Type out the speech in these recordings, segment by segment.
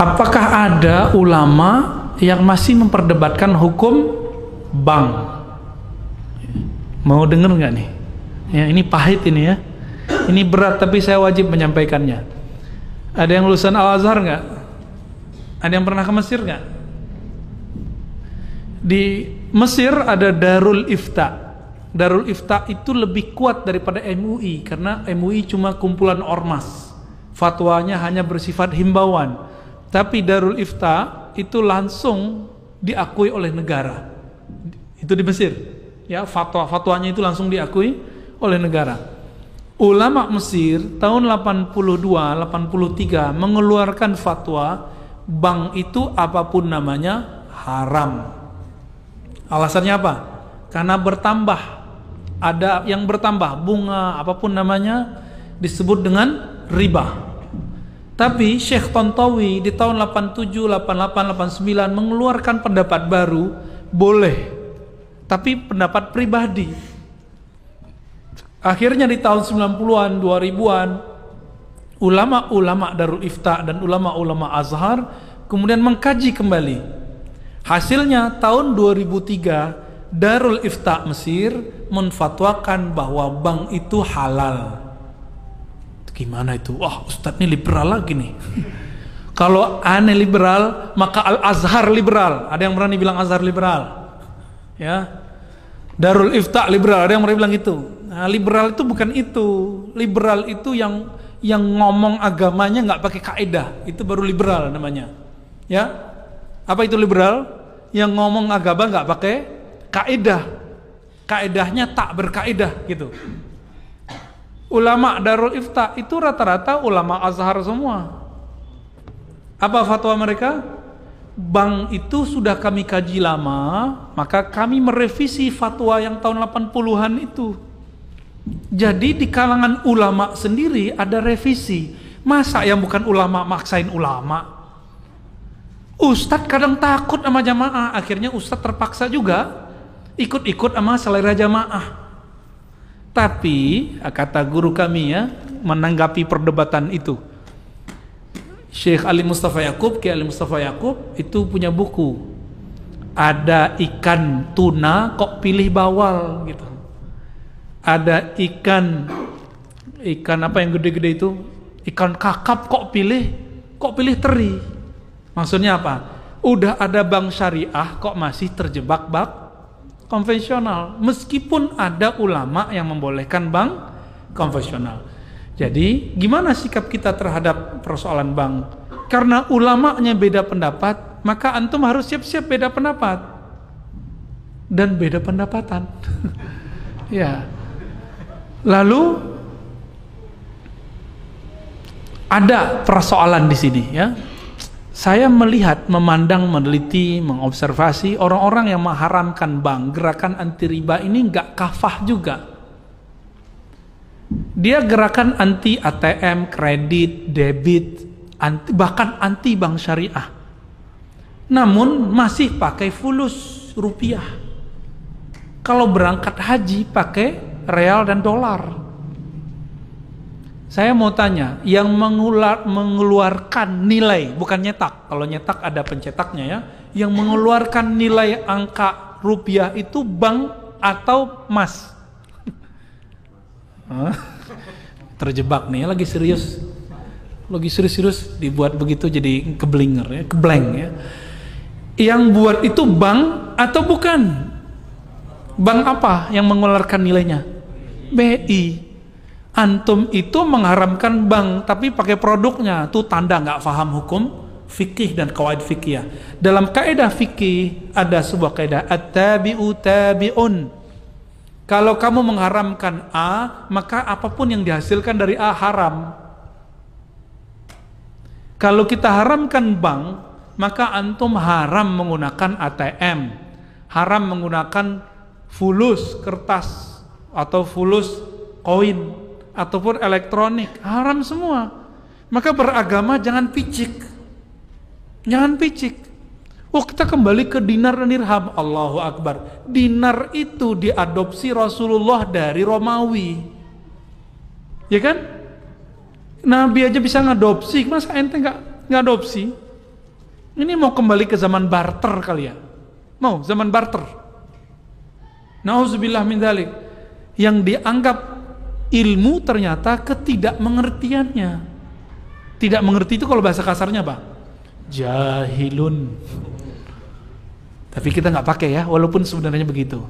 apakah ada ulama yang masih memperdebatkan hukum bank? Mau denger nggak nih? Ya, ini pahit ini ya. Ini berat tapi saya wajib menyampaikannya. Ada yang lulusan Al-Azhar nggak? Ada yang pernah ke Mesir nggak? Di Mesir ada Darul Ifta. Darul Ifta itu lebih kuat daripada MUI karena MUI cuma kumpulan ormas. Fatwanya hanya bersifat himbauan. Tapi Darul Ifta itu langsung diakui oleh negara. Itu di Mesir. Ya, fatwanya itu langsung diakui oleh negara. Ulama Mesir tahun 82-83 mengeluarkan fatwa bank itu apapun namanya haram. Alasannya apa? Karena bertambah. Ada yang bertambah, bunga apapun namanya disebut dengan riba. Tapi Syekh Tontowi di tahun 87, 88, 89 mengeluarkan pendapat baru, boleh. Tapi pendapat pribadi. Akhirnya di tahun 90-an, 2000-an, ulama-ulama Darul Ifta dan ulama-ulama Azhar kemudian mengkaji kembali. Hasilnya tahun 2003 Darul Ifta Mesir menfatwakan bahwa bank itu halal. Gimana itu? Wah, Ustadz ini liberal lagi nih. Kalau aneh liberal, maka Al-Azhar liberal. Ada yang berani bilang Azhar liberal? Ya. Darul Ifta liberal, ada yang berani bilang itu. Nah, liberal itu bukan itu. Liberal itu yang ngomong agamanya nggak pakai kaidah. Itu baru liberal namanya. Ya. Apa itu liberal? Yang ngomong agama nggak pakai kaidah, kaidahnya tak berkaidah gitu. Ulama Darul Ifta itu rata-rata ulama Azhar semua. Apa fatwa mereka? Bank itu sudah kami kaji lama, maka kami merevisi fatwa yang tahun 80-an itu. Jadi di kalangan ulama sendiri ada revisi. Masa yang bukan ulama maksain ulama? Ustadz kadang takut sama jamaah, akhirnya Ustadz terpaksa juga ikut-ikut sama selera jamaah. Tapi kata guru kami ya, menanggapi perdebatan itu, Syekh Ali Mustafa Yaqub, Kiai Ali Mustafa Yaqub itu punya buku. Ada ikan tuna kok pilih bawal gitu. Ada ikan apa yang gede-gede itu? Ikan kakap kok pilih teri. Maksudnya apa? Udah ada bank syariah kok masih terjebak bank konvensional, meskipun ada ulama yang membolehkan bank konvensional. Jadi gimana sikap kita terhadap persoalan bank? Karena ulamanya beda pendapat, maka antum harus siap-siap beda pendapat dan beda pendapatan. Ya. Lalu ada persoalan di sini ya. Saya melihat, memandang, meneliti, mengobservasi orang-orang yang mengharamkan bank, gerakan anti riba ini nggak kafah juga. Dia gerakan anti ATM, kredit, debit, bahkan anti bank syariah. Namun masih pakai fulus rupiah. Kalau berangkat haji pakai real dan dolar. Saya mau tanya, yang mengeluarkan nilai, bukan nyetak. Kalau nyetak ada pencetaknya ya. Yang mengeluarkan nilai angka rupiah itu bank atau emas? Terjebak nih, lagi serius dibuat begitu jadi keblinger ya, keblank ya. Yang buat itu bank atau bukan? Bank apa yang mengeluarkan nilainya? BI. Antum itu mengharamkan bank tapi pakai produknya, tuh tanda nggak paham hukum fikih dan qawaid fikih. Dalam kaidah fikih ada sebuah kaidah at-tabi'u tabi'un. Kalau kamu mengharamkan A, maka apapun yang dihasilkan dari A haram. Kalau kita haramkan bank, maka antum haram menggunakan ATM, haram menggunakan fulus kertas atau fulus koin ataupun elektronik, haram semua. Maka beragama jangan picik. Oh, kita kembali ke dinar dan dirham. Allahu Akbar. Dinar itu diadopsi Rasulullah dari Romawi. Ya kan? Nabi aja bisa ngadopsi, masa ente nggak ngadopsi? Ini mau kembali ke zaman barter kali ya? Mau zaman barter? Nauzubillah min dzalik. Yang dianggap ilmu ternyata ketidakmengertiannya. Tidak mengerti itu kalau bahasa kasarnya apa? Jahilun. Tapi kita nggak pakai ya, walaupun sebenarnya begitu.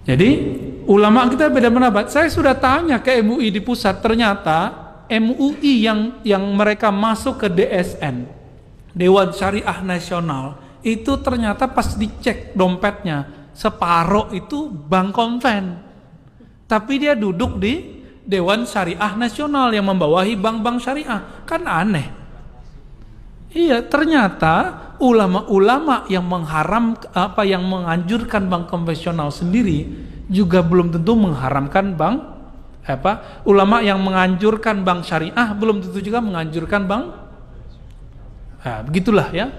Jadi ulama kita beda pendapat. Saya sudah tanya ke MUI di pusat, ternyata MUI yang mereka masuk ke DSN, Dewan Syariah Nasional, itu ternyata pas dicek dompetnya, separuh itu bank konven. Tapi dia duduk di Dewan Syariah Nasional yang membawahi bank-bank syariah. Kan aneh. Iya, ternyata ulama-ulama yang yang menganjurkan bank konvensional sendiri juga belum tentu mengharamkan bank ulama yang menganjurkan bank syariah belum tentu juga menganjurkan bank. Nah, begitulah ya.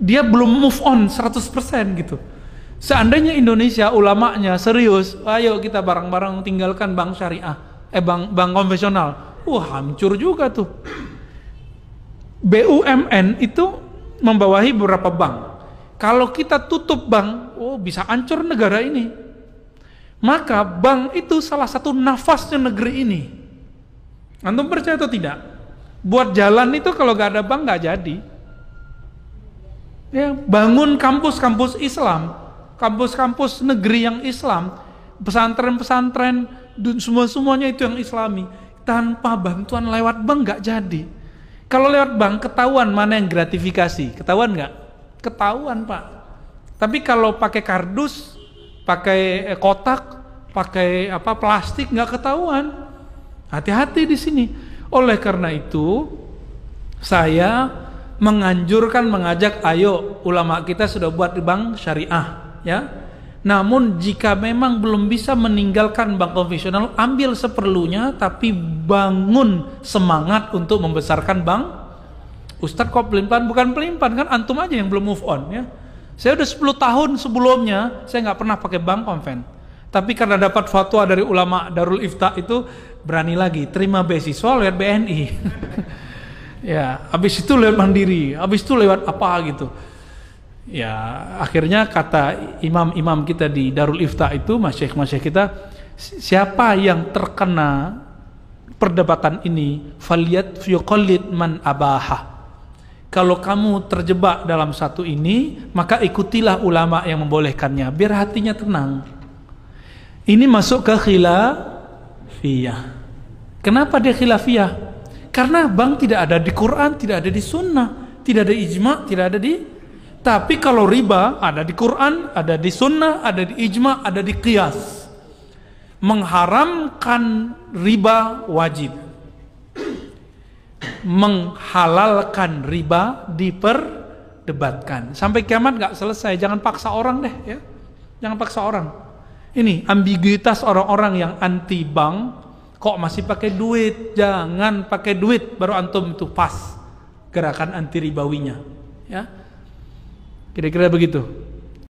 Dia belum move on 100% gitu. Seandainya Indonesia ulamanya serius, ayo kita bareng-bareng tinggalkan bank syariah, bank konvensional. Hancur juga tuh. BUMN itu membawahi beberapa bank. Kalau kita tutup bank, bisa hancur negara ini. Maka bank itu salah satu nafasnya negeri ini. Antum percaya atau tidak? Buat jalan itu kalau gak ada bank gak jadi. Ya, bangun kampus-kampus Islam, kampus-kampus negeri yang Islam, pesantren-pesantren, semuanya itu yang Islami. Tanpa bantuan lewat bank gak jadi. Kalau lewat bank ketahuan mana yang gratifikasi, ketahuan gak? Ketahuan Pak. Tapi kalau pakai kardus, pakai kotak, pakai plastik nggak ketahuan. Hati-hati di sini. Oleh karena itu, saya mengajak, ayo ulama kita sudah buat bank syariah, ya. Namun jika memang belum bisa meninggalkan bank konvensional, ambil seperlunya, tapi bangun semangat untuk membesarkan bank. Ustadz kok pelin-pelan? Bukan pelin-pelan, kan antum aja yang belum move on, ya. Saya udah 10 tahun sebelumnya saya nggak pernah pakai bank konven. Tapi karena dapat fatwa dari ulama Darul Ifta itu berani lagi terima beasiswa lewat BNI. Ya, habis itu lewat Mandiri, habis itu lewat apa gitu. Ya, akhirnya kata imam-imam kita di Darul Ifta itu, masyayikh kita, siapa yang terkena perdebatan ini, faliyat yuqallid man abaha. Kalau kamu terjebak dalam satu ini, maka ikutilah ulama yang membolehkannya, biar hatinya tenang. Ini masuk ke khilafiyah. Kenapa dia khilafiyah? Karena bank tidak ada di Quran, tidak ada di sunnah, tidak ada ijma, tidak ada di. Tapi kalau riba ada di Quran, ada di sunnah, ada di ijma, ada di qiyas. Mengharamkan riba wajib. Menghalalkan riba diperdebatkan sampai kiamat nggak selesai. Jangan paksa orang deh, ya. Jangan paksa orang. Ini ambiguitas orang-orang yang anti bank, kok masih pakai duit. Jangan pakai duit baru antum itu pas gerakan anti ribawinya, ya. Kira-kira begitu.